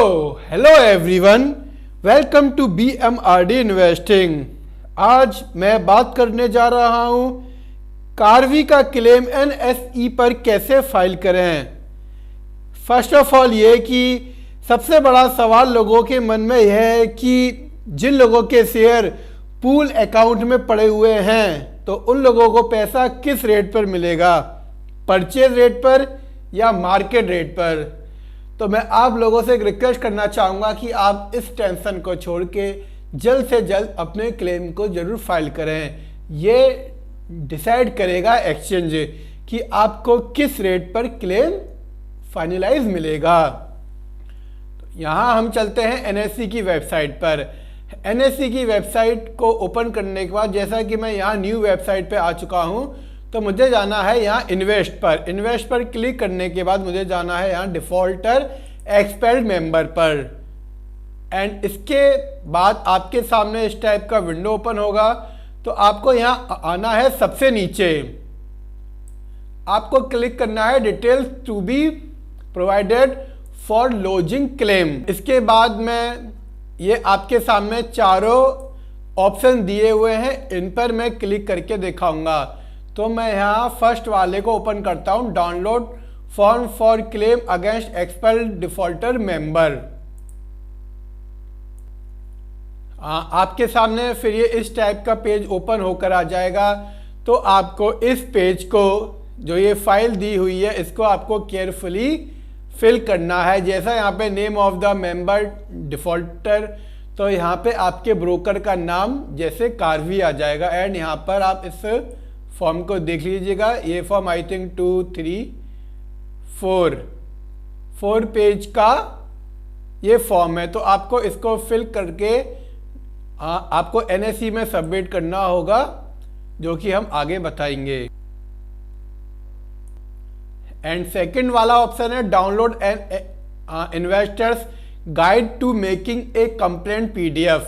Hello everyone, welcome to BMRD investing. आज मैं बात करने जा रहा हूं कार्वी का क्लेम NSE पर कैसे फाइल करें। फर्स्ट ऑफ ऑल ये कि सबसे बड़ा सवाल लोगों के मन में यह है कि जिन लोगों के शेयर पूल अकाउंट में पड़े हुए हैं तो उन लोगों को पैसा किस रेट पर मिलेगा, परचेज रेट पर या मार्केट रेट पर। तो मैं आप लोगों से एक रिक्वेस्ट करना चाहूँगा कि आप इस टेंशन को छोड़ के जल्द से जल्द अपने क्लेम को ज़रूर फाइल करें। ये डिसाइड करेगा एक्सचेंज कि आपको किस रेट पर क्लेम फाइनलाइज मिलेगा। तो यहाँ हम चलते हैं NSE की वेबसाइट पर। NSE की वेबसाइट को ओपन करने के बाद जैसा कि मैं यहाँ न्यू वेबसाइट पे आ चुका हूँ तो मुझे जाना है यहाँ इन्वेस्ट पर। इन्वेस्ट पर क्लिक करने के बाद मुझे जाना है यहाँ डिफॉल्टर एक्सपेल्ड मेंबर पर। एंड इसके बाद आपके सामने इस टाइप का विंडो ओपन होगा। तो आपको यहाँ आना है सबसे नीचे, आपको क्लिक करना है details to be provided for lodging claim. इसके बाद में ये आपके सामने चारों ऑप्शन दिए हुए हैं, इन पर मैं क्लिक करके दिखाऊंगा। तो मैं यहाँ फर्स्ट वाले को ओपन करता हूँ, download form for claim against expelled defaulter member. आपके सामने फिर ये इस टाइप का पेज ओपन होकर आ जाएगा। तो आपको इस पेज को, जो ये फाइल दी हुई है, इसको आपको केयरफुली फिल करना है। जैसा यहाँ पे name of the member defaulter, तो यहाँ पे आपके ब्रोकर का नाम जैसे कार्वी आ जाएगा। एंड यहाँ पर आप इस फॉर्म को देख लीजिएगा। ये फॉर्म आई थिंक 2, 3, 4 पेज का ये फॉर्म है। तो आपको इसको फिल करके आपको NSE में सबमिट करना होगा, जो कि हम आगे बताएंगे। एंड सेकंड वाला ऑप्शन है download an investors guide to making a complaint PDF।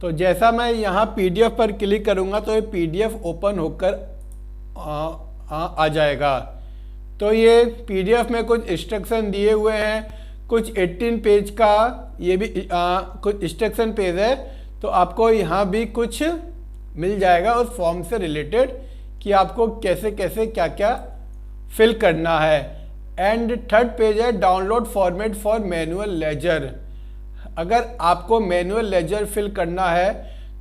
तो जैसा मैं यहाँ PDF पर क्लिक करूँगा तो ये PDF ओपन होकर आ जाएगा। तो ये PDF में कुछ इंस्ट्रक्शन दिए हुए हैं, कुछ 18 पेज का ये भी कुछ इंस्ट्रक्शन पेज है। तो आपको यहाँ भी कुछ मिल जाएगा उस फॉर्म से रिलेटेड कि आपको कैसे कैसे क्या क्या फिल करना है। एंड थर्ड पेज है download format for manual ledger. अगर आपको मैनुअल लेजर फिल करना है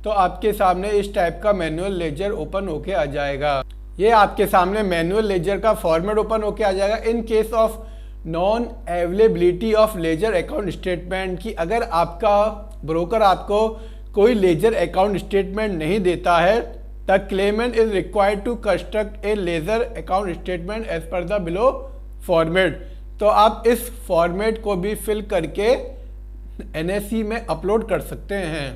तो आपके सामने इस टाइप का मैनुअल लेजर ओपन होके आ जाएगा। ये आपके सामने मैनुअल लेजर का फॉर्मेट ओपन होके आ जाएगा। In case of non availability of laser account statement, कि अगर आपका ब्रोकर आपको कोई लेजर अकाउंट स्टेटमेंट नहीं देता है, the claimant is required to construct a ledger account statement as per the below format. तो आप इस फॉर्मेट को भी फिल करके NSE में अपलोड कर सकते हैं।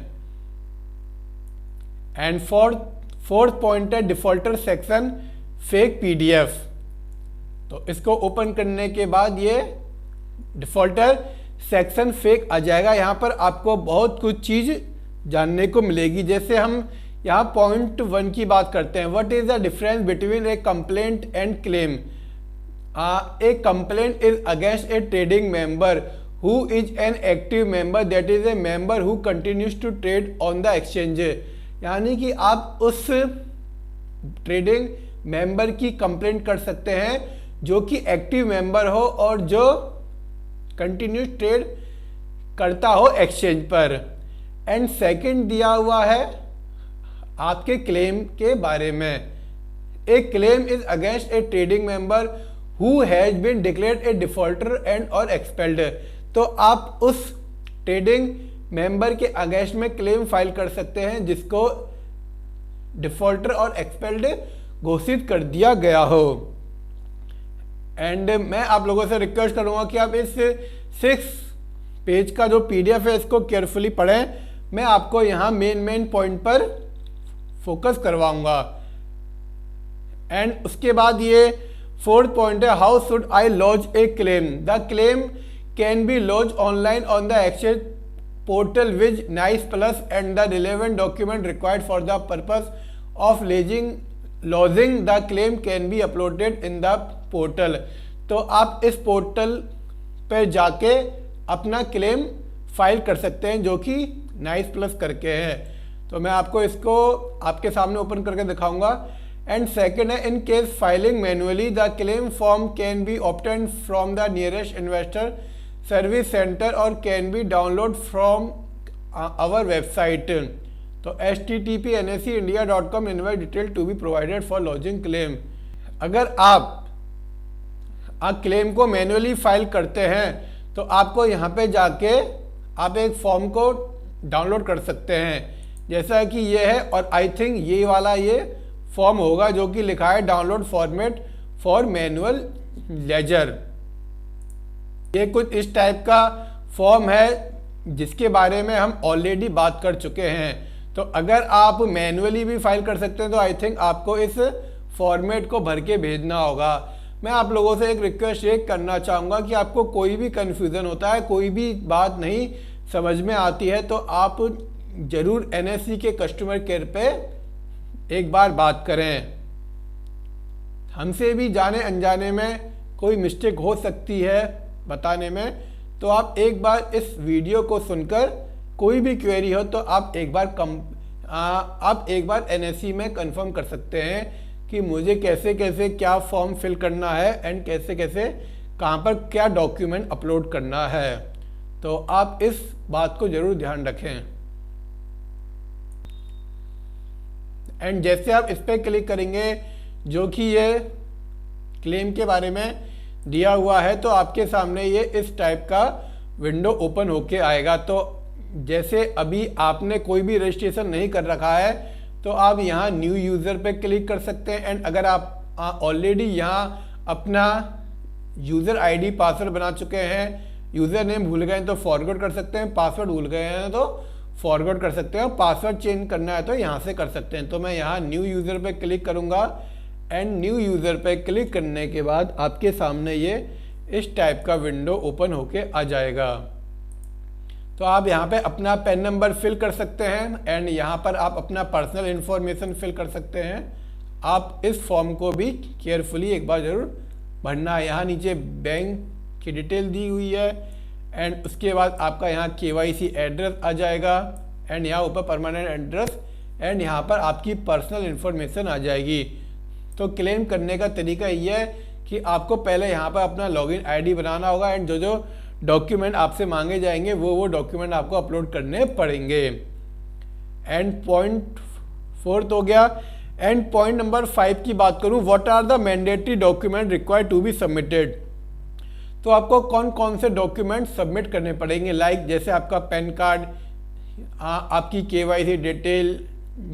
एंड फोर्थ पॉइंट है डिफॉल्टर सेक्शन फेक PDF। तो इसको ओपन करने के बाद ये डिफॉल्टर सेक्शन फेक आ जाएगा। यहाँ पर आपको बहुत कुछ चीज़ जानने को मिलेगी। जैसे हम यहाँ पॉइंट 1 की बात करते हैं, what is the difference between a complaint and claim. A complaint is against a trading member who is an active member, that is a member who continues to trade on the exchange. यानी कि आप उस trading member की complaint कर सकते हैं जो कि एक्टिव मेंबर हो और जो कंटिन्यूस ट्रेड करता हो एक्सचेंज पर। एंड सेकंड दिया हुआ है आपके क्लेम के बारे में। A claim is against a trading member who has been declared a defaulter and और एक्सपेल्ड। तो आप उस ट्रेडिंग मेंबर के अगेंस्ट में क्लेम फाइल कर सकते हैं जिसको डिफॉल्टर और एक्सपेल्ड घोषित कर दिया गया हो। एंड मैं आप लोगों से रिक्वेस्ट करूंगा कि आप इस 6 पेज का जो PDF है इसको केयरफुली पढ़ें। मैं आपको यहाँ मेन पॉइंट पर फोकस करवाऊंगा। एंड उसके बाद ये फोर्थ पॉइंट है how should I launch a claim. The claim can be launch online on the exchange portal with NICE Plus and the relevant document required for the purpose of lodging the claim can be uploaded in the portal। तो आप इस portal पर जाके अपना claim file कर सकते हैं, जो कि नाइस प्लस करके है। तो मैं आपको इसको आपके सामने ओपन करके दिखाऊंगा। एंड सेकेंड है, in case filing manually the claim form can be obtain from the nearest investor service centre और can be download from our website. तो http://nsecindia.com invite detail to be provided for lodging claim. अगर आप claim को manually file करते हैं तो आपको यहाँ पे जाके आप एक फॉर्म को डाउनलोड कर सकते हैं, जैसा कि ये है। और आई थिंक ये वाला ये फॉर्म होगा जो कि लिखा है download format for manual ledger. ये कुछ इस टाइप का फॉर्म है जिसके बारे में हम ऑलरेडी बात कर चुके हैं। तो अगर आप मैनुअली भी फाइल कर सकते हैं तो आई थिंक आपको इस फॉर्मेट को भर के भेजना होगा। मैं आप लोगों से एक रिक्वेस्ट ये करना चाहूँगा कि आपको कोई भी कन्फ्यूज़न होता है, कोई भी बात नहीं समझ में आती है, तो आप ज़रूर NSE के कस्टमर केयर पे एक बार बात करें। हमसे भी जाने अनजाने में कोई मिस्टेक हो सकती है बताने में, तो आप एक बार इस वीडियो को सुनकर कोई भी क्वेरी हो तो आप एक बार NSE में कंफर्म कर सकते हैं कि मुझे कैसे कैसे क्या फॉर्म फिल करना है एंड कैसे कैसे कहाँ पर क्या डॉक्यूमेंट अपलोड करना है। तो आप इस बात को ज़रूर ध्यान रखें। एंड जैसे आप इस पर क्लिक करेंगे जो कि ये क्लेम के बारे में दिया हुआ है, तो आपके सामने ये इस टाइप का विंडो ओपन होके आएगा। तो जैसे अभी आपने कोई भी रजिस्ट्रेशन नहीं कर रखा है तो आप यहाँ न्यू यूज़र पे क्लिक कर सकते हैं। एंड अगर आप ऑलरेडी यहाँ अपना यूज़र आईडी पासवर्ड बना चुके हैं, यूज़र नेम भूल गए हैं तो फॉरवर्ड कर सकते हैं, पासवर्ड भूल गए हैं तो फॉरवर्ड कर सकते हैं, और पासवर्ड चेंज करना है तो यहाँ से कर सकते हैं। तो मैं यहाँ न्यू यूज़र पे क्लिक करूँगा। एंड न्यू यूज़र पे क्लिक करने के बाद आपके सामने ये इस टाइप का विंडो ओपन होके आ जाएगा। तो आप यहाँ पे अपना पैन नंबर फिल कर सकते हैं एंड यहाँ पर आप अपना पर्सनल इन्फॉर्मेशन फिल कर सकते हैं। आप इस फॉर्म को भी केयरफुली एक बार ज़रूर भरना है। यहाँ नीचे बैंक की डिटेल दी हुई है एंड उसके बाद आपका यहाँ KYC एड्रेस आ जाएगा एंड यहाँ ऊपर परमानेंट एड्रेस एंड यहाँ पर आपकी पर्सनल इन्फॉर्मेशन आ जाएगी। तो क्लेम करने का तरीका ये है कि आपको पहले यहाँ पर अपना लॉगिन ID बनाना होगा एंड जो डॉक्यूमेंट आपसे मांगे जाएंगे वो डॉक्यूमेंट आपको अपलोड करने पड़ेंगे। एंड पॉइंट 4 हो गया। एंड पॉइंट नंबर 5 की बात करूं, what are the mandatory document required to be submitted. तो आपको कौन कौन से डॉक्यूमेंट सबमिट करने पड़ेंगे, लाइक जैसे आपका पैन कार्ड, आपकी KYC detail,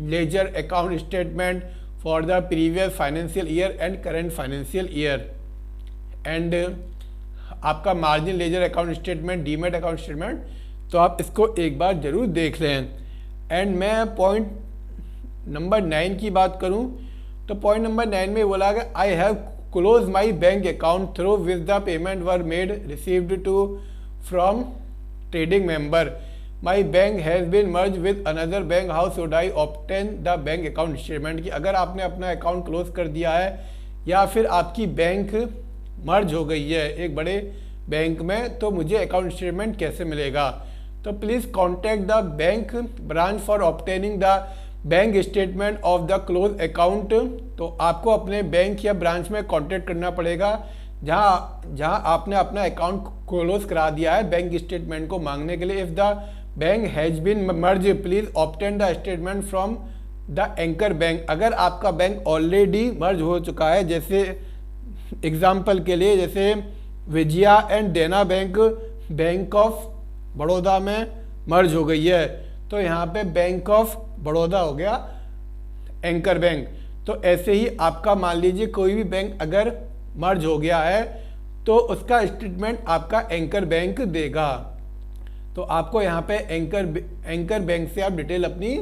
ledger account statement for the previous financial year and current financial year, and आपका margin ledger account statement, demat account statement. तो आप इसको एक बार जरूर देख लें। एंड मैं पॉइंट नंबर 9 की बात करूं तो पॉइंट नंबर 9 में बोला कि I have close my bank account through with the payment were made received to from trading member, my bank has been merge with another bank, how should I obtain the bank account statement. कि अगर आपने अपना account close कर दिया है या फिर आपकी बैंक मर्ज हो गई है एक बड़े बैंक में, तो मुझे अकाउंट स्टेटमेंट कैसे मिलेगा। तो please contact the bank branch for obtaining the bank statement of the close account. तो आपको अपने बैंक या ब्रांच में कॉन्टैक्ट करना पड़ेगा जहां आपने अपना अकाउंट क्लोज करा दिया है बैंक स्टेटमेंट को मांगने के लिए। If the bank has been merge please obtain the statement from the anchor bank. अगर आपका बैंक ऑलरेडी मर्ज हो चुका है, जैसे एग्जाम्पल के लिए जैसे विजया एंड देना बैंक बैंक ऑफ बड़ौदा में मर्ज हो गई है, तो यहाँ पे बैंक ऑफ बड़ौदा हो गया एंकर बैंक। तो ऐसे ही आपका मान लीजिए कोई भी बैंक अगर मर्ज हो गया है तो उसका स्टेटमेंट आपका एंकर बैंक देगा। तो आपको यहाँ पे एंकर बैंक से आप डिटेल अपनी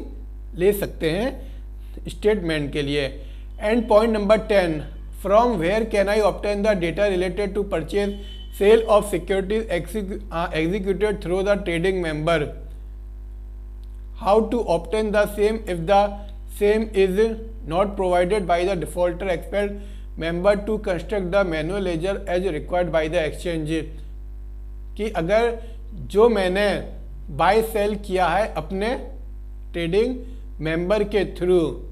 ले सकते हैं स्टेटमेंट के लिए। And point number 10, from where can I obtain the data related to purchase sale of securities executed through the trading member, how to obtain the same if the same is not provided by the defaulter expelled member to construct the manual ledger as required by the exchange. कि अगर जो मैंने bye cell किया है अपने trading member के through.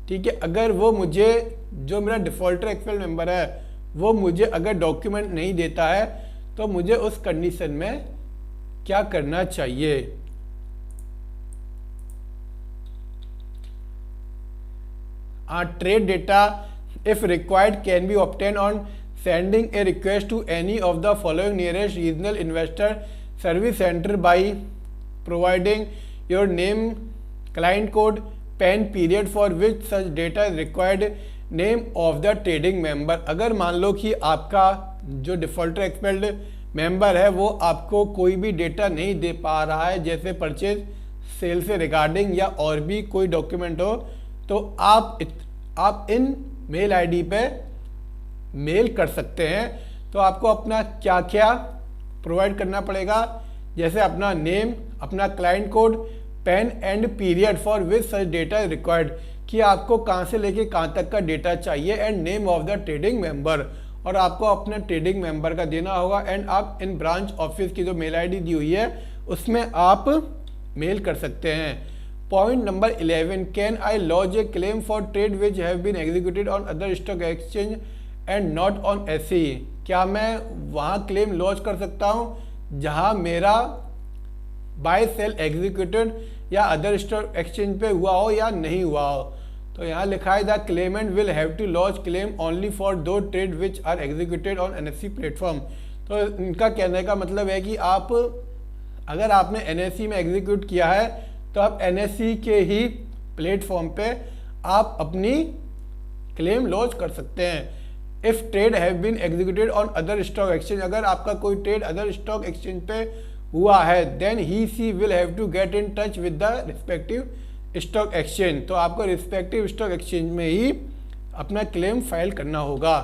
ठीक है, अगर वो मुझे, जो मेरा डिफॉल्टर एक्सएल मेंबर है, वो मुझे अगर डॉक्यूमेंट नहीं देता है तो मुझे उस कंडीशन में क्या करना चाहिए। Trade data, if required, can be obtained on sending a request to any of the following nearest regional investor service center by providing your name, client code, PAN period for which such data is required, name of the trading member। अगर मान लो कि आपका जो defaulter expelled member है वो आपको कोई भी डेटा नहीं दे पा रहा है, जैसे परचेज सेल से रिगार्डिंग या और भी कोई डॉक्यूमेंट हो, तो आप इन मेल आईडी पे मेल कर सकते हैं। तो आपको अपना क्या क्या प्रोवाइड करना पड़ेगा, जैसे अपना नेम, अपना client code, pan and period for which such data is required, कि आपको कहाँ से लेके कहाँ तक का डेटा चाहिए, and name of the trading member, और आपको अपने ट्रेडिंग मेंबर का देना होगा। एंड आप इन ब्रांच ऑफिस की जो मेल आईडी दी हुई है उसमें आप मेल कर सकते हैं। Point number 11, can I lodge a claim for trade which have been executed on other stock exchange and not on SE. क्या मैं वहाँ क्लेम लॉन्च कर सकता हूँ जहाँ मेरा बाय सेल एग्जीक्यूटेड या अदर स्टॉक एक्सचेंज पे हुआ हो या नहीं हुआ हो। तो यहाँ लिखा है the claimant will have to launch claim only for those trade which are executed on NSE platform. तो इनका कहने का मतलब है कि आप, अगर आपने एनएससी में एग्जीक्यूट किया है तो आप एनएससी के ही प्लेटफॉर्म पे आप अपनी क्लेम लॉन्च कर सकते हैं। If trade have been executed on other stock exchange, अगर आपका कोई ट्रेड अदर स्टॉक एक्सचेंज पे हुआ है, then he she will have to get in touch with the respective stock exchange. तो आपको रिस्पेक्टिव स्टॉक एक्सचेंज में ही अपना क्लेम फाइल करना होगा।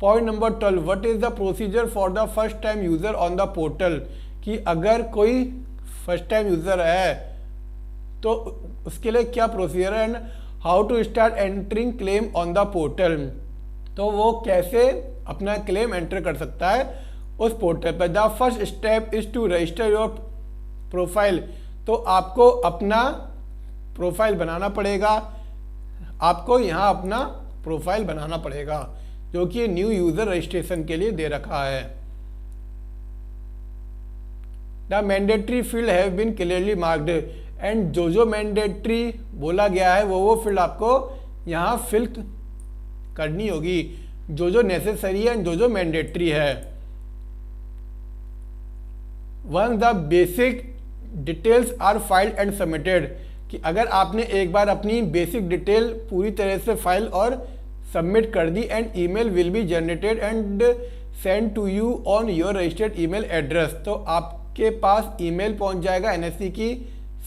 Point number 12, what is the procedure for the first time user on the portal, कि अगर कोई first time user है तो उसके लिए क्या प्रोसीजर है, and how to start entering claim on the portal, तो वो कैसे अपना क्लेम एंटर कर सकता है उस पोर्टल पर। The first step is to register your profile, तो आपको अपना प्रोफाइल बनाना पड़ेगा, आपको यहाँ अपना प्रोफाइल बनाना पड़ेगा, जो कि न्यू यूजर रजिस्ट्रेशन के लिए दे रखा है। The mandatory field have been clearly marked, and जो मैंडेटरी बोला गया है वो फील्ड आपको यहाँ फिल करनी होगी, जो नेसेसरी है एंड जो मैंडेटरी है। Once the basic details are filed and submitted, कि अगर आपने एक बार अपनी बेसिक डिटेल पूरी तरह से फाइल और सबमिट कर दी, and email will be generated and send to you on your registered email address, तो आपके पास ईमेल पहुंच जाएगा एनएससी की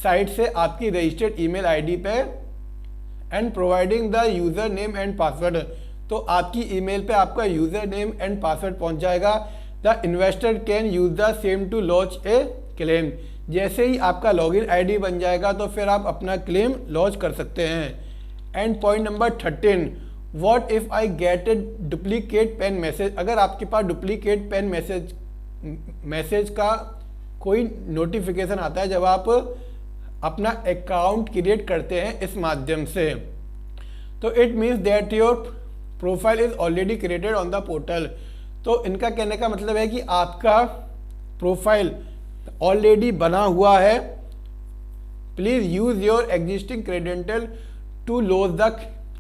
साइट से आपकी रजिस्टर्ड ईमेल आईडी पे, and providing the user name and password, तो आपकी ईमेल पे आपका यूजर नेम एंड पासवर्ड पहुंच जाएगा। The investor can use the same to launch a claim, जैसे ही आपका लॉगिन आईडी बन जाएगा तो फिर आप अपना क्लेम लॉन्च कर सकते हैं। And point number 13, what if I get a duplicate PAN message, अगर आपके पास डुप्लीकेट पेन मैसेज का कोई नोटिफिकेशन आता है जब आप अपना अकाउंट क्रिएट करते हैं इस माध्यम से, तो it means that your profile is already created on the portal. तो इनका कहने का मतलब है कि आपका प्रोफाइल ऑलरेडी बना हुआ है। Please use your existing credential to launch the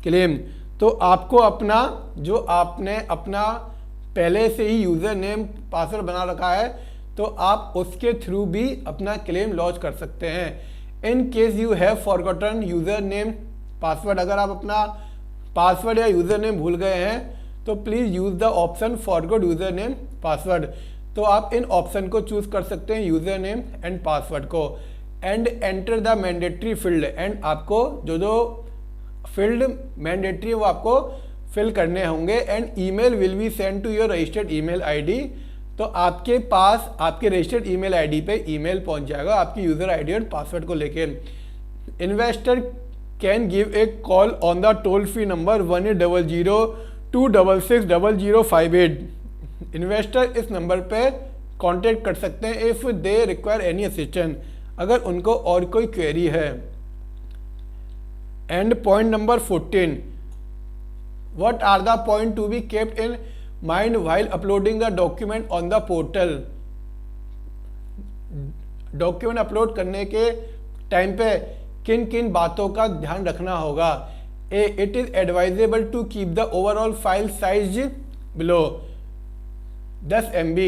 claim, तो आपको अपना, जो आपने अपना पहले से ही यूजर नेम पासवर्ड बना रखा है, तो आप उसके थ्रू भी अपना क्लेम लॉन्च कर सकते हैं। In case you have forgotten user name password, अगर आप अपना पासवर्ड या यूजर नेम भूल गए हैं तो please use the option forgot user name password, तो आप इन ऑप्शन को चूज कर सकते हैं, यूजर नेम एंड पासवर्ड को। And enter the mandatory field, and आपको जो फील्ड मैंडेटरी वो आपको फिल करने होंगे। And email will be send to your registered email ID, तो आपके पास आपके रजिस्टर्ड ईमेल आईडी पे ईमेल पहुंच जाएगा आपकी यूजर आईडी और पासवर्ड को लेके। Investor can give a call on the toll free number 1800-266-0058। Investor इस नंबर पे कांटेक्ट कर सकते हैं if they require any assistance, अगर उनको और कोई क्वेरी है। And point number 14, what are the point to be kept in mind while uploading the document on the portal. Document upload करने के टाइम पे किन किन बातों का ध्यान रखना होगा। It is advisable to keep the overall file size below 10 MB।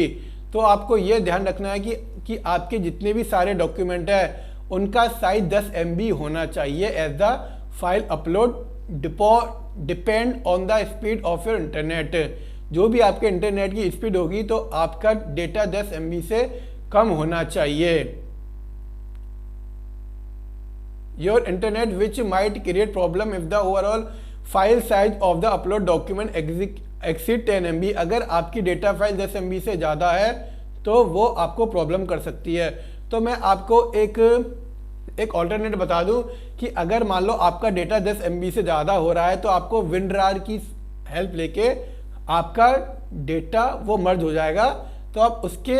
तो आपको ये ध्यान रखना है कि आपके जितने भी सारे डॉक्यूमेंट है उनका साइज 10 MB होना चाहिए as the file upload depend on the speed of your internet. जो भी आपके इंटरनेट की स्पीड होगी तो आपका डेटा 10 MB से कम होना चाहिए। Your internet which might create problem if the overall file size of the upload document exceed 10 MB। अगर आपकी डेटा फाइल 10 MB से ज़्यादा है तो वो आपको प्रॉब्लम कर सकती है। तो मैं आपको एक ऑल्टरनेट बता दूं कि अगर मान लो आपका डेटा 10 MB से ज़्यादा हो रहा है तो आपको WinRAR की हेल्प लेके आपका डेटा वो मर्ज हो जाएगा, तो आप उसके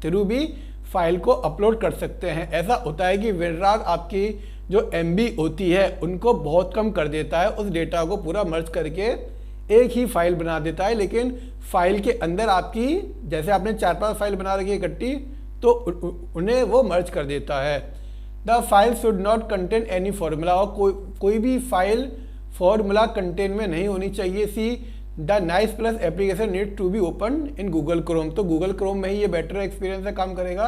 थ्रू भी फाइल को अपलोड कर सकते हैं। ऐसा होता है कि WinRAR आपकी जो MB होती है उनको बहुत कम कर देता है, उस डेटा को पूरा मर्ज करके एक ही फाइल बना देता है, लेकिन फाइल के अंदर आपकी जैसे आपने 4-5 फाइल बना रखी है इकट्ठी तो उन्हें वो मर्ज कर देता है। The file should not contain any formula, और कोई भी फाइल फॉर्मूला कंटेन में नहीं होनी चाहिए। See the NICE plus application need to be open in Google Chrome, तो गूगल क्रोम में ही ये बेटर एक्सपीरियंस से काम करेगा।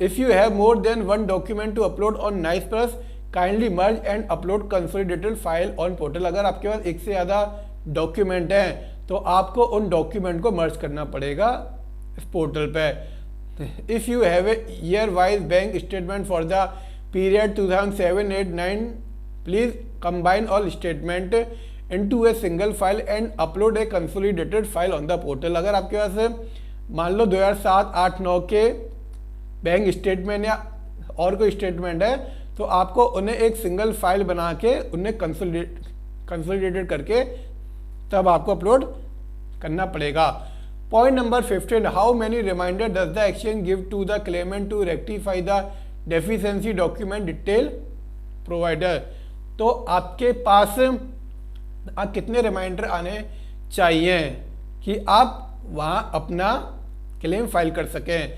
If you have more than one document to upload on NICE plus kindly merge and upload consolidated file on portal. अगर आपके पास एक से ज़्यादा डॉक्यूमेंट हैं तो आपको उन डॉक्यूमेंट को मर्ज करना पड़ेगा इस पोर्टल पे। If you have a year wise bank statement for the period 2007-8-9 please combine all statement into a single file and upload A consolidated file on the portal. अगर आपके पास मान लो 2007, 8, 9 के बैंक स्टेटमेंट या और कोई स्टेटमेंट है तो आपको उन्हें एक सिंगल फाइल बना के उन्हें कंसोलिडेटेड करके तब आपको अपलोड करना पड़ेगा। Point number 15, how many reminder does the exchange give to the claimant to rectify the deficiency document detail provider. तो आपके पास कितने रिमाइंडर आने चाहिए कि आप वहाँ अपना क्लेम फाइल कर सकें।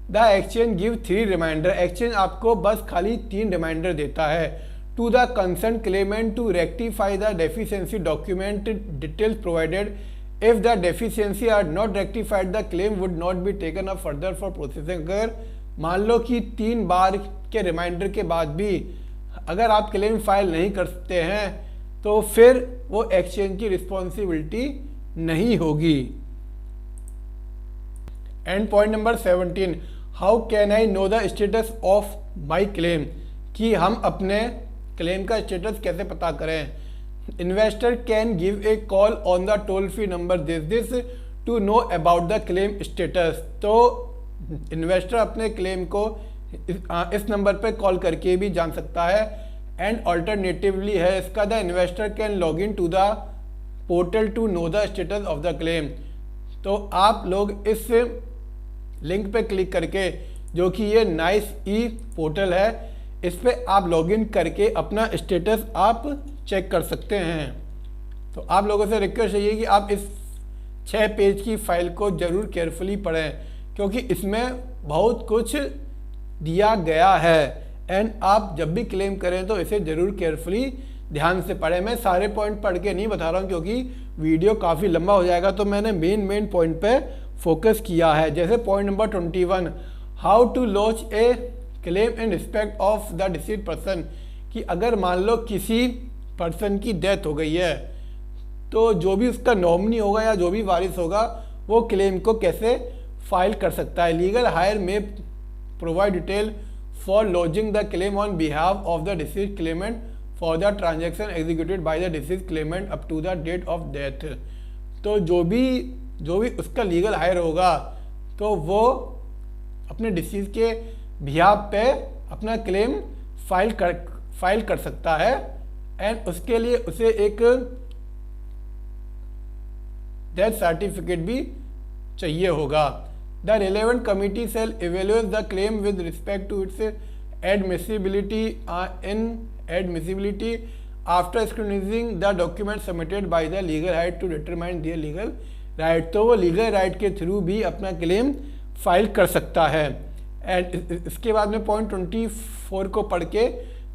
The exchange give 3 reminder, exchange आपको बस खाली 3 रिमाइंडर देता है। To the concern claimant to rectify the deficiency document details provided, if the deficiency are not rectified the claim would not be taken up further for processing. अगर मान लो कि 3 बार के reminder के बाद भी अगर आप क्लेम फाइल नहीं करते हैं तो फिर वो एक्सचेंज की रिस्पॉन्सिबिलिटी नहीं होगी। And point number 17, how can I know the status of my claim, कि हम अपने क्लेम का स्टेटस कैसे पता करें। Investor can give a call on the toll free number this to know about the claim status. तो investor अपने claim को इस नंबर पर कॉल करके भी जान सकता है। एंड ऑल्टरनेटिवली है इसका, the investor can log in to the portal to know the status of the claim. तो आप लोग इस लिंक पे क्लिक करके, जो कि ये नाइस ई पोर्टल है, इस पे आप लॉगिन करके अपना स्टेटस आप चेक कर सकते हैं। तो आप लोगों से रिक्वेस्ट है कि आप इस 6 पेज की फाइल को ज़रूर केयरफुली पढ़ें, क्योंकि इसमें बहुत कुछ दिया गया है। एंड आप जब भी क्लेम करें तो इसे ज़रूर केयरफुली ध्यान से पढ़ें। मैं सारे पॉइंट पढ़ के नहीं बता रहा हूँ क्योंकि वीडियो काफ़ी लंबा हो जाएगा, तो मैंने मेन पॉइंट पे फोकस किया है। जैसे point number 21, how to launch a claim in respect of the deceased person, कि अगर मान लो किसी पर्सन की डेथ हो गई है तो जो भी उसका नॉमिनी होगा या जो भी वारिस होगा वो क्लेम को कैसे फाइल कर सकता है। लीगल हायर में provide detail for lodging the claim on behalf of the deceased claimant for the transaction executed by the deceased claimant up to the date of death. तो जो भी उसका लीगल हायर होगा तो वो अपने डिसीज के बिहाफ पे अपना क्लेम फाइल कर सकता है। एंड उसके लिए उसे एक डेथ सर्टिफिकेट भी चाहिए होगा। The relevant committee shall evaluate the claim with respect to its admissibility after scrutinizing the document submitted by the legal right to determine their legal right। तो वो लीगल राइट के थ्रू भी अपना claim file कर सकता है। And इसके बाद में पॉइंट 24 को पढ़ के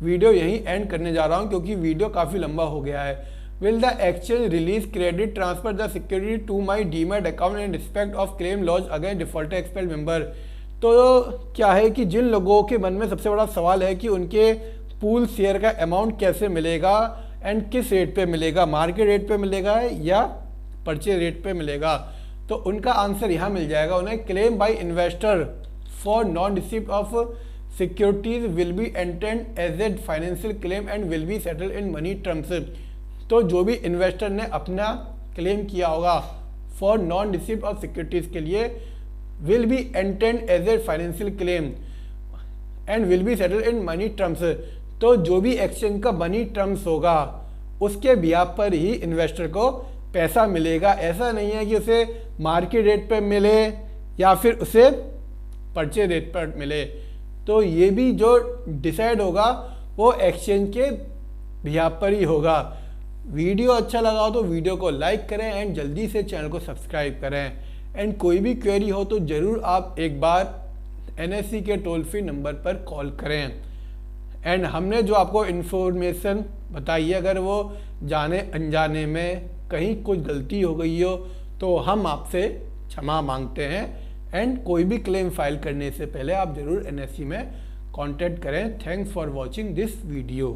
वीडियो यहीं एंड करने जा रहा हूँ, क्योंकि वीडियो काफ़ी लंबा हो गया है। Will the exchange release credit transfer the security to my demat account in respect of claim lodge against defaulter expelled member. तो क्या है कि जिन लोगों के मन में सबसे बड़ा सवाल है कि उनके पूल शेयर का अमाउंट कैसे मिलेगा एंड किस रेट पे मिलेगा, मार्केट रेट पे मिलेगा या परचेज रेट पे मिलेगा, तो उनका आंसर यहाँ मिल जाएगा उन्हें। Claim by investor for non receipt of securities will be entered as a financial claim and will be settle in money terms. तो जो भी इन्वेस्टर ने अपना क्लेम किया होगा for non receipt of securities के लिए will be entered as a financial claim and will be settle in money terms. तो जो भी एक्सचेंज का मनी टर्म्स होगा उसके बिहाफ पर ही इन्वेस्टर को पैसा मिलेगा। ऐसा नहीं है कि उसे मार्केट रेट पर मिले या फिर उसे परचेज रेट पर मिले। तो ये भी जो डिसाइड होगा वो एक्सचेंज के बिहाफ पर ही होगा। वीडियो अच्छा लगा हो तो वीडियो को लाइक करें एंड जल्दी से चैनल को सब्सक्राइब करें। एंड कोई भी क्वेरी हो तो ज़रूर आप एक बार NSE के टोल फ्री नंबर पर कॉल करें। एंड हमने जो आपको इन्फॉर्मेशन बताई है, अगर वो जाने अनजाने में कहीं कुछ गलती हो गई हो तो हम आपसे क्षमा मांगते हैं। एंड कोई भी क्लेम फाइल करने से पहले आप ज़रूर NSE में कांटेक्ट करें। Thanks for watching this video.